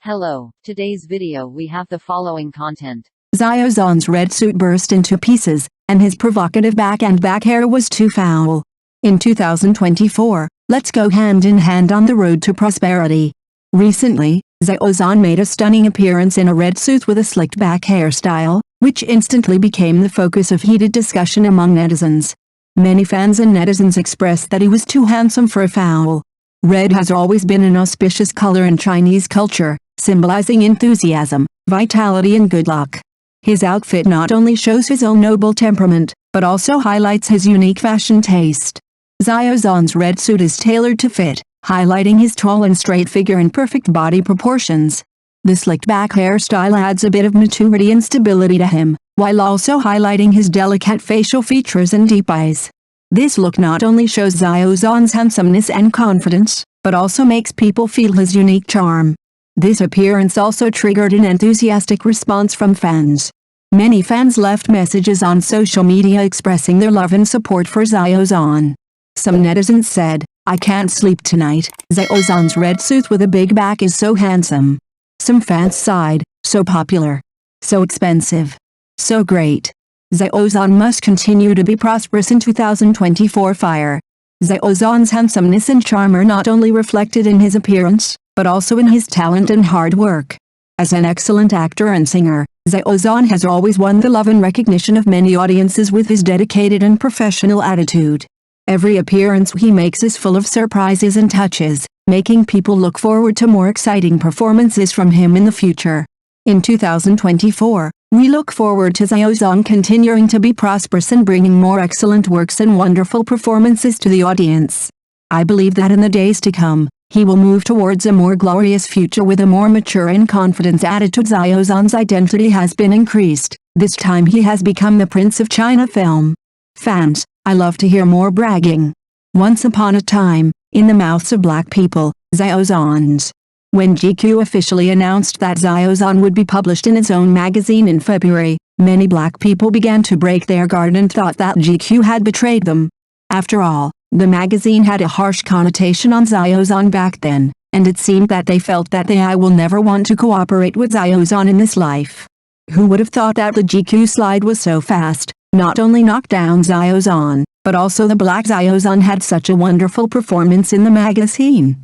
Hello, today's video we have the following content. Xiao Zhan's red suit burst into pieces, and his provocative back hair was too foul. In 2024, let's go hand in hand on the road to prosperity. Recently, Xiao Zhan made a stunning appearance in a red suit with a slicked back hairstyle, which instantly became the focus of heated discussion among netizens. Many fans and netizens expressed that he was too handsome for a foul. Red has always been an auspicious color in Chinese culture, symbolizing enthusiasm, vitality and good luck. His outfit not only shows his own noble temperament, but also highlights his unique fashion taste. Xiao Zhan's red suit is tailored to fit, highlighting his tall and straight figure and perfect body proportions. The slicked back hairstyle adds a bit of maturity and stability to him, while also highlighting his delicate facial features and deep eyes. This look not only shows Xiao Zhan's handsomeness and confidence, but also makes people feel his unique charm. This appearance also triggered an enthusiastic response from fans. Many fans left messages on social media expressing their love and support for Xiao Zhan. Some netizens said, "I can't sleep tonight, Xiao Zhan's red suit with a big back is so handsome." Some fans sighed, "So popular. So expensive. So great. Xiao Zhan must continue to be prosperous in 2024 fire." Xiao Zhan's handsomeness and charm are not only reflected in his appearance, but also in his talent and hard work. As an excellent actor and singer, Xiao Zhan has always won the love and recognition of many audiences with his dedicated and professional attitude. Every appearance he makes is full of surprises and touches, making people look forward to more exciting performances from him in the future. In 2024, we look forward to Xiao Zhan continuing to be prosperous and bringing more excellent works and wonderful performances to the audience. I believe that in the days to come, he will move towards a more glorious future with a more mature and confident attitude. Xiao Zhan's identity has been increased. This time he has become the Prince of China film. Fans, I love to hear more bragging. Once upon a time, in the mouths of black people, Xiao Zhan's. When GQ officially announced that Xiao Zhan would be published in its own magazine in February, many black people began to break their guard and thought that GQ had betrayed them. After all, the magazine had a harsh connotation on Xiao Zhan back then, and it seemed that they felt that I will never want to cooperate with Xiao Zhan in this life. Who would have thought that the GQ slide was so fast, not only knocked down Xiao Zhan, but also the black Xiao Zhan had such a wonderful performance in the magazine.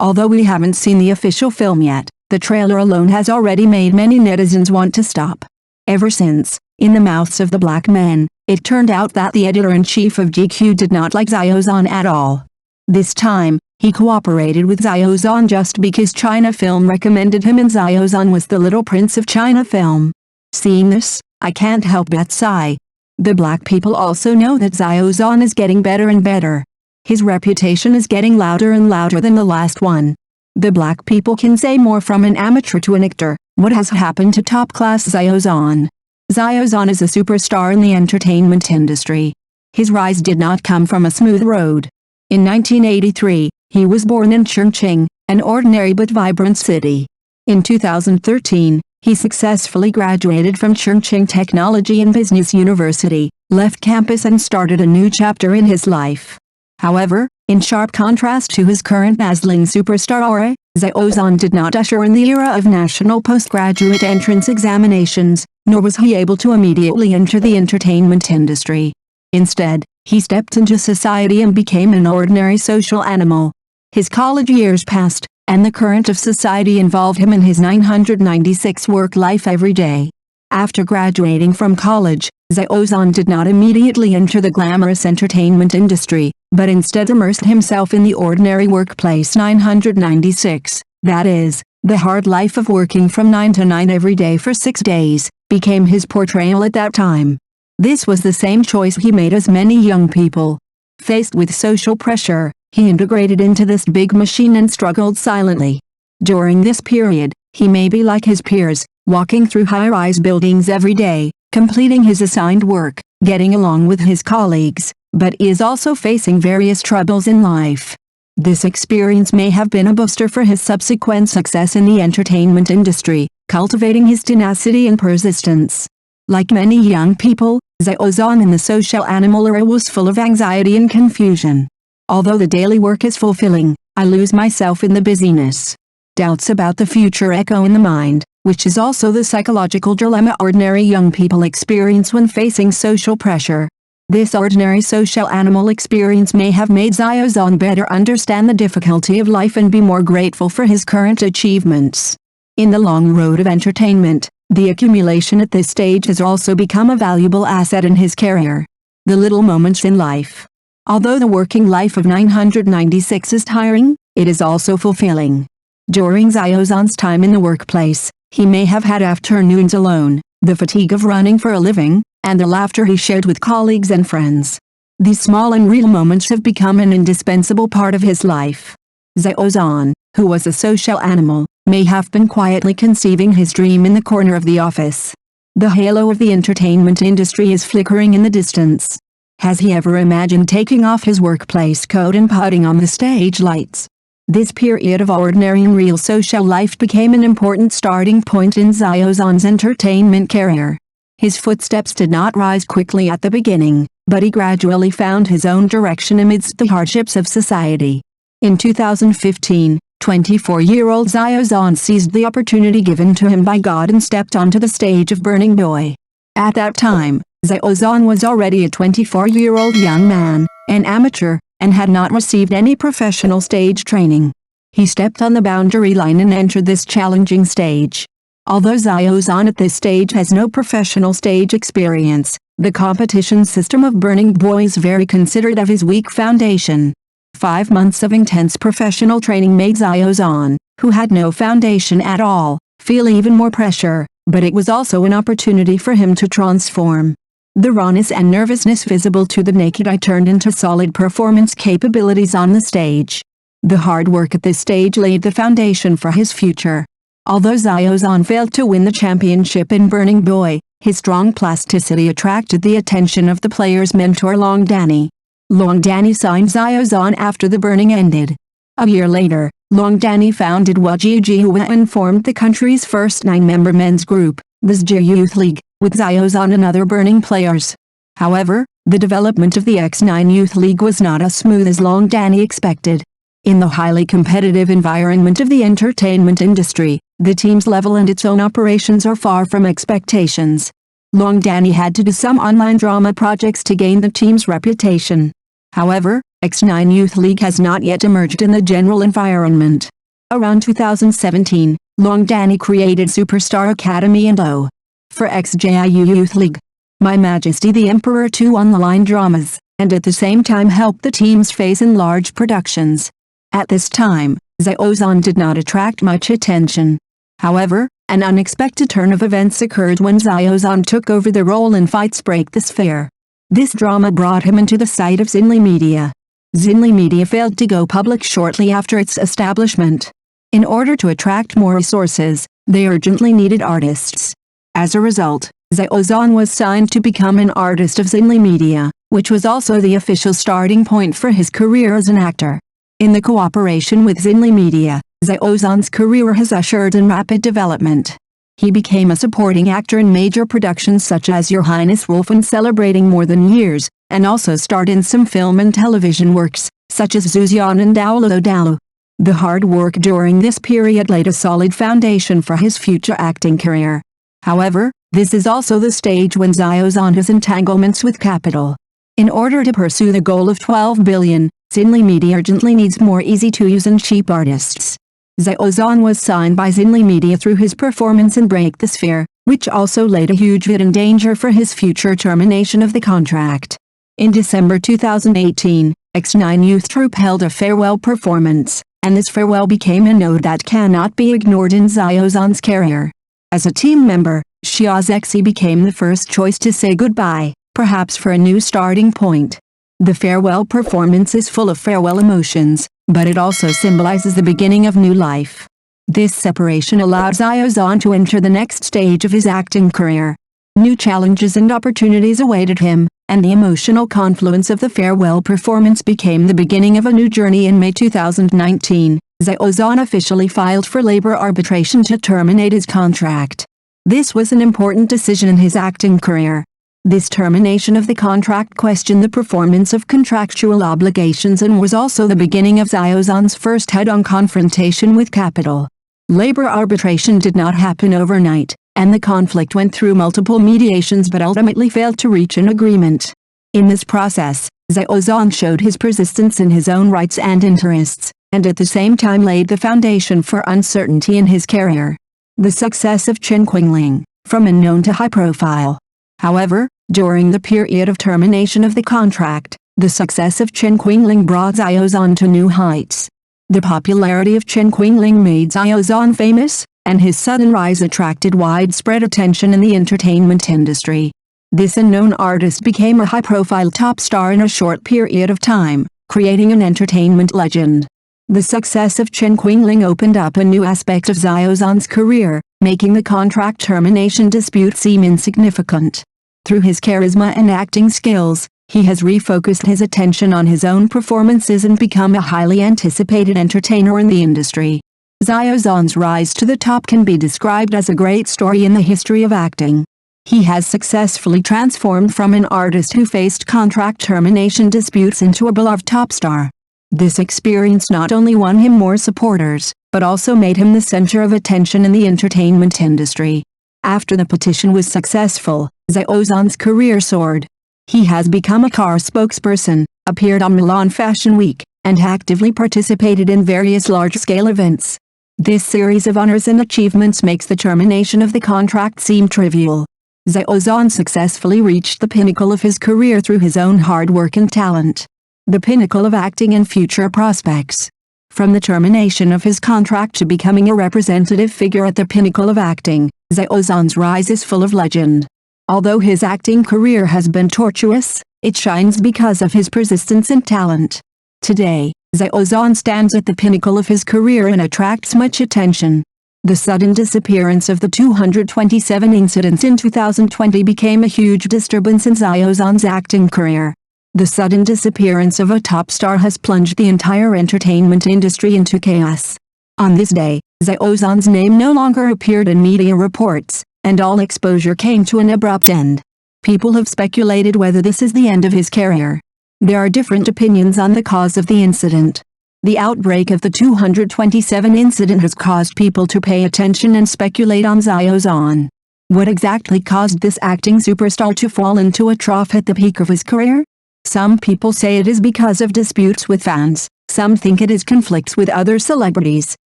Although we haven't seen the official film yet, the trailer alone has already made many netizens want to stop. Ever since, in the mouths of the black men, it turned out that the editor-in-chief of GQ did not like Xiao Zhan at all. This time, he cooperated with Xiao Zhan just because China Film recommended him and Xiao Zhan was the little prince of China Film. Seeing this, I can't help but sigh. The black people also know that Xiao Zhan is getting better and better. His reputation is getting louder and louder than the last one. The black people can say more from an amateur to an actor. What has happened to top-class Xiao Zhan? Xiao Zhan is a superstar in the entertainment industry. His rise did not come from a smooth road. In 1983, he was born in Chongqing, an ordinary but vibrant city. In 2013, he successfully graduated from Chongqing Technology and Business University, left campus and started a new chapter in his life. However, in sharp contrast to his current dazzling superstar aura, Xiao Zhan did not usher in the era of national postgraduate entrance examinations, nor was he able to immediately enter the entertainment industry. Instead, he stepped into society and became an ordinary social animal. His college years passed, and the current of society involved him in his 996 work life every day. After graduating from college, Xiao Zhan did not immediately enter the glamorous entertainment industry, but instead immersed himself in the ordinary workplace 996, that is, the hard life of working from 9 to 9 every day for 6 days, became his portrayal at that time. This was the same choice he made as many young people. Faced with social pressure, he integrated into this big machine and struggled silently. During this period, he may be like his peers, walking through high-rise buildings every day, completing his assigned work, getting along with his colleagues, but he is also facing various troubles in life. This experience may have been a booster for his subsequent success in the entertainment industry, cultivating his tenacity and persistence. Like many young people, Xiao Zhan in the social animal era was full of anxiety and confusion. Although the daily work is fulfilling, I lose myself in the busyness. Doubts about the future echo in the mind, which is also the psychological dilemma ordinary young people experience when facing social pressure. This ordinary social animal experience may have made Xiao Zhan better understand the difficulty of life and be more grateful for his current achievements. In the long road of entertainment, the accumulation at this stage has also become a valuable asset in his career. The little moments in life. Although the working life of 996 is tiring, it is also fulfilling. During Xiao Zhan's time in the workplace, he may have had afternoons alone, the fatigue of running for a living, and the laughter he shared with colleagues and friends. These small and real moments have become an indispensable part of his life. Xiao Zhan, who was a social animal, may have been quietly conceiving his dream in the corner of the office. The halo of the entertainment industry is flickering in the distance. Has he ever imagined taking off his workplace coat and putting on the stage lights? This period of ordinary and real social life became an important starting point in Xiao Zhan's entertainment career. His footsteps did not rise quickly at the beginning, but he gradually found his own direction amidst the hardships of society. In 2015, 24-year-old Xiao Zhan seized the opportunity given to him by God and stepped onto the stage of Burning Boy. At that time, Xiao Zhan was already a 24-year-old young man, an amateur, and had not received any professional stage training. He stepped on the boundary line and entered this challenging stage. Although Xiao Zhan at this stage has no professional stage experience, the competition system of Burning Boy is very considerate of his weak foundation. 5 months of intense professional training made Xiao Zhan, who had no foundation at all, feel even more pressure, but it was also an opportunity for him to transform. The rawness and nervousness visible to the naked eye turned into solid performance capabilities on the stage. The hard work at this stage laid the foundation for his future. Although Xiao Zhan failed to win the championship in Burning Boy, his strong plasticity attracted the attention of the player's mentor Long Danny. Long Danny signed Xiao Zhan after the burning ended. A year later, Long Danny founded Wajijihua and formed the country's first 9-member men's group, the Zji Youth League, with Xiao Zhan and other burning players. However, the development of the X9 Youth League was not as smooth as Long Danny expected. In the highly competitive environment of the entertainment industry, the team's level and its own operations are far from expectations. Long Danny had to do some online drama projects to gain the team's reputation. However, X9 Youth League has not yet emerged in the general environment. Around 2017, Long Danny created Superstar Academy and O. for XJIU Youth League. My Majesty the Emperor 2 online dramas, and at the same time helped the teams face in large productions. At this time, Xiao Zhan did not attract much attention. However, an unexpected turn of events occurred when Xiao Zhan took over the role in Fights Break the Sphere. This drama brought him into the sight of Xinli Media. Xinli Media failed to go public shortly after its establishment. In order to attract more resources, they urgently needed artists. As a result, Xiao Zhan was signed to become an artist of Xinli Media, which was also the official starting point for his career as an actor. In the cooperation with Xinli Media, Xiao Zhan's career has ushered in rapid development. He became a supporting actor in major productions such as Your Highness Wolfen Celebrating More Than Years, and also starred in some film and television works, such as Zuzian and Daolo Daolo. The hard work during this period laid a solid foundation for his future acting career. However, this is also the stage when Xiao Zhan has entanglements with capital. In order to pursue the goal of 12 billion, Xinli Media urgently needs more easy-to-use and cheap artists. Xiao Zhan was signed by Xinli Media through his performance in Break the Sphere, which also laid a huge hidden danger for his future termination of the contract. In December 2018, X9 Youth Troupe held a farewell performance, and this farewell became a note that cannot be ignored in Xiao Zhan's career. As a team member, Xiao Zhan became the first choice to say goodbye, perhaps for a new starting point. The farewell performance is full of farewell emotions, but it also symbolizes the beginning of new life. This separation allowed Xiao Zhan to enter the next stage of his acting career. New challenges and opportunities awaited him, and the emotional confluence of the farewell performance became the beginning of a new journey. In May 2019, Xiao Zhan officially filed for labor arbitration to terminate his contract. This was an important decision in his acting career. This termination of the contract questioned the performance of contractual obligations and was also the beginning of Xiao Zhan's first head-on confrontation with capital. Labor arbitration did not happen overnight, and the conflict went through multiple mediations but ultimately failed to reach an agreement. In this process, Xiao Zhan showed his persistence in his own rights and interests, and at the same time laid the foundation for uncertainty in his career. The success of Chen Qingling, from unknown to high profile. However, during the period of termination of the contract, the success of Chen Qingling brought Xiao Zhan to new heights. The popularity of Chen Qingling made Xiao Zhan famous, and his sudden rise attracted widespread attention in the entertainment industry. This unknown artist became a high-profile top star in a short period of time, creating an entertainment legend. The success of Chen Qingling opened up a new aspect of Xiao Zhan's career, making the contract termination dispute seem insignificant. Through his charisma and acting skills, he has refocused his attention on his own performances and become a highly anticipated entertainer in the industry. Xiao Zhan's rise to the top can be described as a great story in the history of acting. He has successfully transformed from an artist who faced contract termination disputes into a beloved top star. This experience not only won him more supporters, but also made him the center of attention in the entertainment industry. After the petition was successful, Xiao Zhan's career soared. He has become a car spokesperson, appeared on Milan Fashion Week, and actively participated in various large-scale events. This series of honors and achievements makes the termination of the contract seem trivial. Xiao Zhan successfully reached the pinnacle of his career through his own hard work and talent. The pinnacle of acting and future prospects. From the termination of his contract to becoming a representative figure at the pinnacle of acting, Xiao Zhan's rise is full of legend. Although his acting career has been tortuous, it shines because of his persistence and talent. Today, Xiao Zhan stands at the pinnacle of his career and attracts much attention. The sudden disappearance of the 227 incidents in 2020 became a huge disturbance in Xiao Zhan's acting career. The sudden disappearance of a top star has plunged the entire entertainment industry into chaos. On this day, Xiao Zhan's name no longer appeared in media reports, and all exposure came to an abrupt end. People have speculated whether this is the end of his career. There are different opinions on the cause of the incident. The outbreak of the 227 incident has caused people to pay attention and speculate on Xiao Zhan. What exactly caused this acting superstar to fall into a trough at the peak of his career? Some people say it is because of disputes with fans, some think it is conflicts with other celebrities,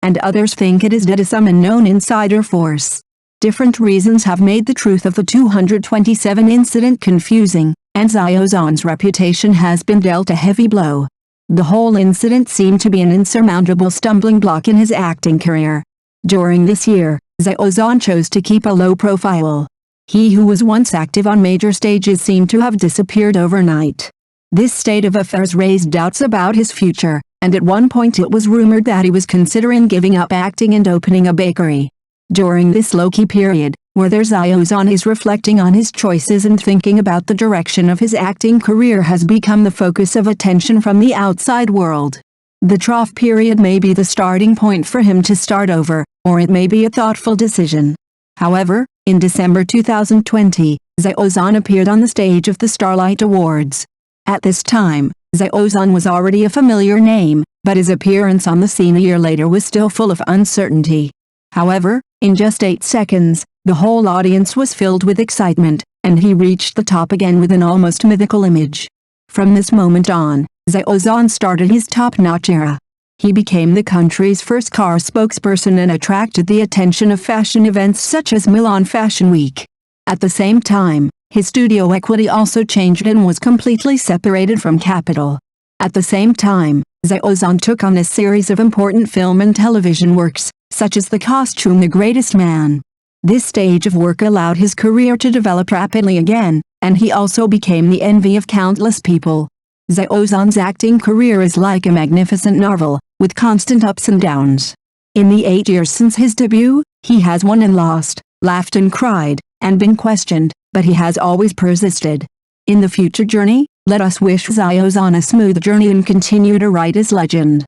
and others think it is due to some unknown insider force. Different reasons have made the truth of the 227 incident confusing, and Xiao Zhan's reputation has been dealt a heavy blow. The whole incident seemed to be an insurmountable stumbling block in his acting career. During this year, Xiao Zhan chose to keep a low profile. He who was once active on major stages seemed to have disappeared overnight. This state of affairs raised doubts about his future, and at one point it was rumored that he was considering giving up acting and opening a bakery. During this low-key period, whether Xiao Zhan is reflecting on his choices and thinking about the direction of his acting career has become the focus of attention from the outside world. The trough period may be the starting point for him to start over, or it may be a thoughtful decision. However, in December 2020, Xiao Zhan appeared on the stage of the Starlight Awards. At this time, Xiao Zhan was already a familiar name, but his appearance on the scene a year later was still full of uncertainty. However, in just 8 seconds, the whole audience was filled with excitement, and he reached the top again with an almost mythical image. From this moment on, Xiao Zhan started his top-notch era. He became the country's first car spokesperson and attracted the attention of fashion events such as Milan Fashion Week. At the same time, his studio equity also changed and was completely separated from capital. At the same time, Xiao Zhan took on a series of important film and television works, such as The Costume The Greatest Man. This stage of work allowed his career to develop rapidly again, and he also became the envy of countless people. Xiao Zhan's acting career is like a magnificent novel, with constant ups and downs. In the 8 years since his debut, he has won and lost, laughed and cried, and been questioned, but he has always persisted. In the future journey, let us wish Xiao Zhan a smooth journey and continue to write his legend.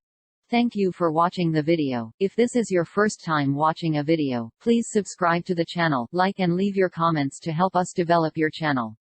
Thank you for watching the video. If this is your first time watching a video, please subscribe to the channel, like and leave your comments to help us develop your channel.